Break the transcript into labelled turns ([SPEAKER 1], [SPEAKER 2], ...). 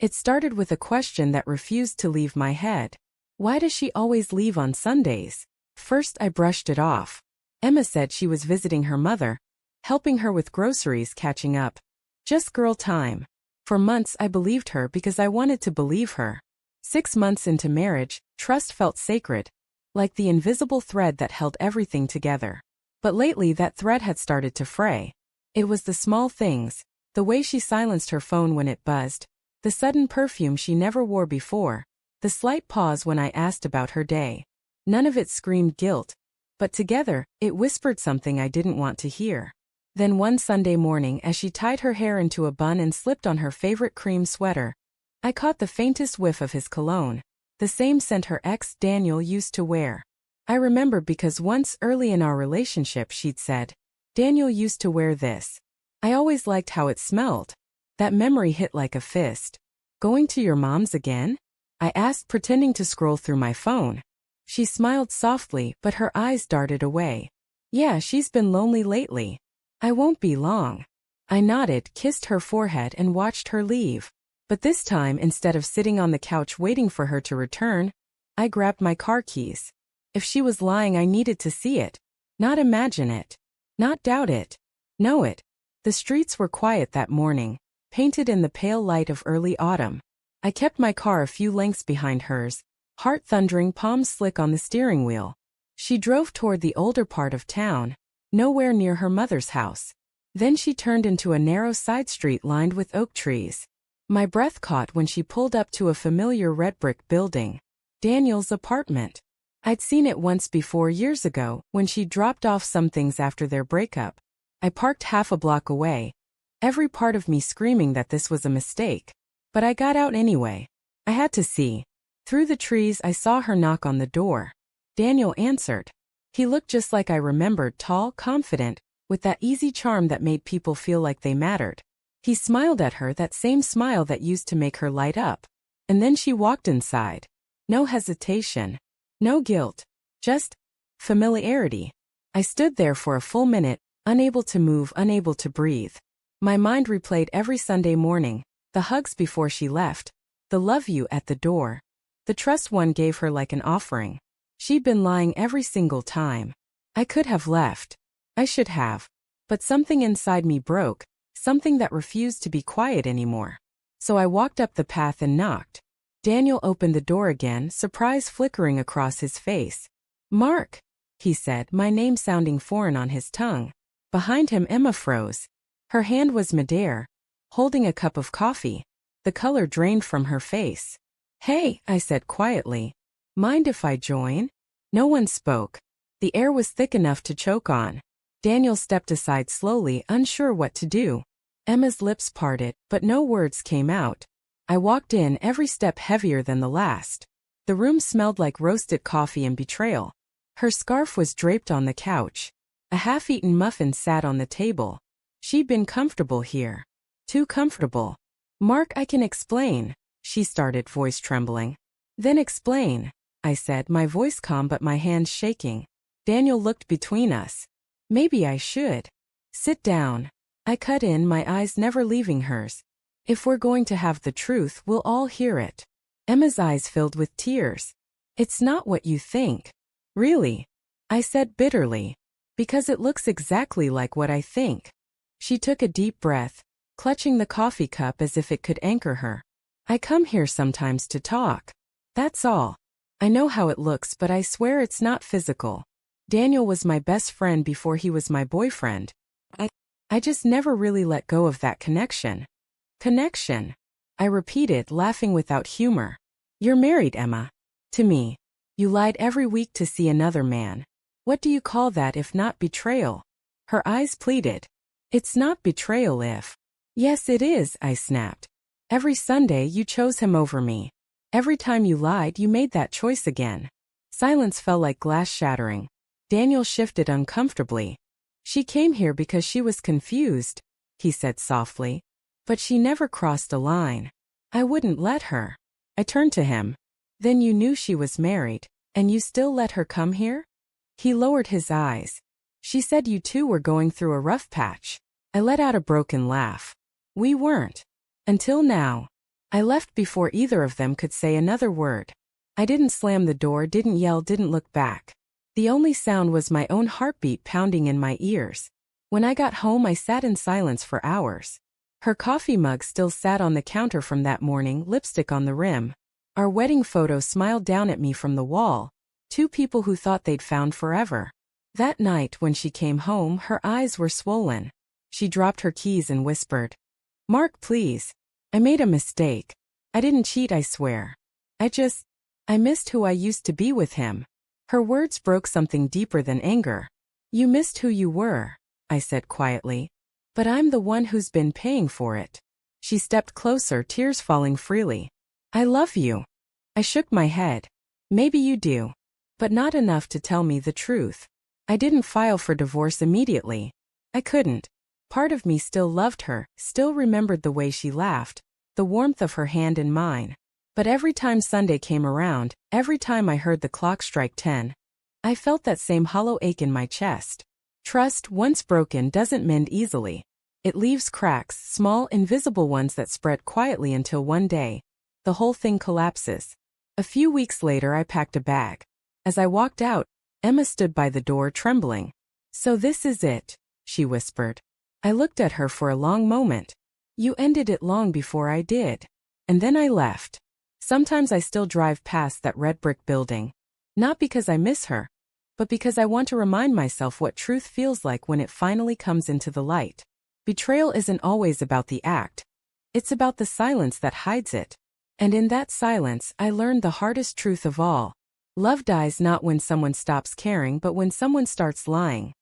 [SPEAKER 1] It started with a question that refused to leave my head. Why does she always leave on Sundays? First I brushed it off. Emma said she was visiting her mother, helping her with groceries, catching up. Just girl time. For months I believed her because I wanted to believe her. 6 months into marriage, trust felt sacred, like the invisible thread that held everything together. But lately that thread had started to fray. It was the small things, the way she silenced her phone when it buzzed, the sudden perfume she never wore before, the slight pause when I asked about her day. None of it screamed guilt, but together, it whispered something I didn't want to hear. Then one Sunday morning, as she tied her hair into a bun and slipped on her favorite cream sweater, I caught the faintest whiff of his cologne, the same scent her ex, Daniel, used to wear. I remember because once early in our relationship she'd said, "Daniel used to wear this. I always liked how it smelled." That memory hit like a fist. "Going to your mom's again?" I asked, pretending to scroll through my phone. She smiled softly, but her eyes darted away. "Yeah, she's been lonely lately. I won't be long." I nodded, kissed her forehead and watched her leave. But this time, instead of sitting on the couch waiting for her to return, I grabbed my car keys. If she was lying, I needed to see it. Not imagine it. Not doubt it. Know it. The streets were quiet that morning, painted in the pale light of early autumn. I kept my car a few lengths behind hers, heart thundering, palms slick on the steering wheel. She drove toward the older part of town, nowhere near her mother's house. Then she turned into a narrow side street lined with oak trees. My breath caught when she pulled up to a familiar red brick building. Daniel's apartment. I'd seen it once before, years ago, when she dropped off some things after their breakup. I parked half a block away, every part of me screaming that this was a mistake. But I got out anyway. I had to see. Through the trees I saw her knock on the door. Daniel answered. He looked just like I remembered, tall, confident, with that easy charm that made people feel like they mattered. He smiled at her, that same smile that used to make her light up. And then she walked inside. No hesitation. No guilt. Just familiarity. I stood there for a full minute, unable to move, unable to breathe. My mind replayed every Sunday morning, the hugs before she left, the love you at the door, the trust one gave her like an offering. She'd been lying every single time. I could have left. I should have. But something inside me broke, something that refused to be quiet anymore. So I walked up the path and knocked. Daniel opened the door again, surprise flickering across his face. "Mark," he said, my name sounding foreign on his tongue. Behind him Emma froze. Her hand was midair, holding a cup of coffee. The color drained from her face. "Hey," I said quietly. "Mind if I join?" No one spoke. The air was thick enough to choke on. Daniel stepped aside slowly, unsure what to do. Emma's lips parted, but no words came out. I walked in, every step heavier than the last. The room smelled like roasted coffee and betrayal. Her scarf was draped on the couch. A half-eaten muffin sat on the table. She'd been comfortable here. Too comfortable. "Mark, I can explain," she started, voice trembling. "Then explain," I said, my voice calm but my hands shaking. Daniel looked between us. "Maybe I should." "Sit down." I cut in, my eyes never leaving hers. "If we're going to have the truth, we'll all hear it." Emma's eyes filled with tears. "It's not what you think." "Really?" I said bitterly. "Because it looks exactly like what I think." She took a deep breath, clutching the coffee cup as if it could anchor her. "I come here sometimes to talk. That's all. I know how it looks, but I swear it's not physical. Daniel was my best friend before he was my boyfriend. I just never really let go of that connection." "Connection?" I repeated, laughing without humor. "You're married, Emma. To me. You lied every week to see another man. What do you call that if not betrayal?" Her eyes pleaded. "It's not betrayal if—" "Yes, it is," I snapped. "Every Sunday you chose him over me. Every time you lied, you made that choice again." Silence fell like glass shattering. Daniel shifted uncomfortably. "She came here because she was confused," he said softly. "But she never crossed a line. I wouldn't let her." I turned to him. "Then you knew she was married, and you still let her come here?" He lowered his eyes. "She said you two were going through a rough patch." I let out a broken laugh. "We weren't. Until now." I left before either of them could say another word. I didn't slam the door, didn't yell, didn't look back. The only sound was my own heartbeat pounding in my ears. When I got home, I sat in silence for hours. Her coffee mug still sat on the counter from that morning, lipstick on the rim. Our wedding photo smiled down at me from the wall. Two people who thought they'd found forever. That night, when she came home, her eyes were swollen. She dropped her keys and whispered, "Mark, please. I made a mistake. I didn't cheat, I swear. I missed who I used to be with him." Her words broke something deeper than anger. "You missed who you were," I said quietly. "But I'm the one who's been paying for it." She stepped closer, tears falling freely. "I love you." I shook my head. "Maybe you do. But not enough to tell me the truth." I didn't file for divorce immediately. I couldn't. Part of me still loved her, still remembered the way she laughed, the warmth of her hand in mine. But every time Sunday came around, every time I heard the clock strike 10, I felt that same hollow ache in my chest. Trust, once broken, doesn't mend easily. It leaves cracks, small, invisible ones that spread quietly until one day, the whole thing collapses. A few weeks later, I packed a bag. As I walked out, Emma stood by the door, trembling. "So this is it," she whispered. I looked at her for a long moment. "You ended it long before I did." And then I left. Sometimes I still drive past that red brick building. Not because I miss her, but because I want to remind myself what truth feels like when it finally comes into the light. Betrayal isn't always about the act. It's about the silence that hides it. And in that silence, I learned the hardest truth of all. Love dies not when someone stops caring, but when someone starts lying.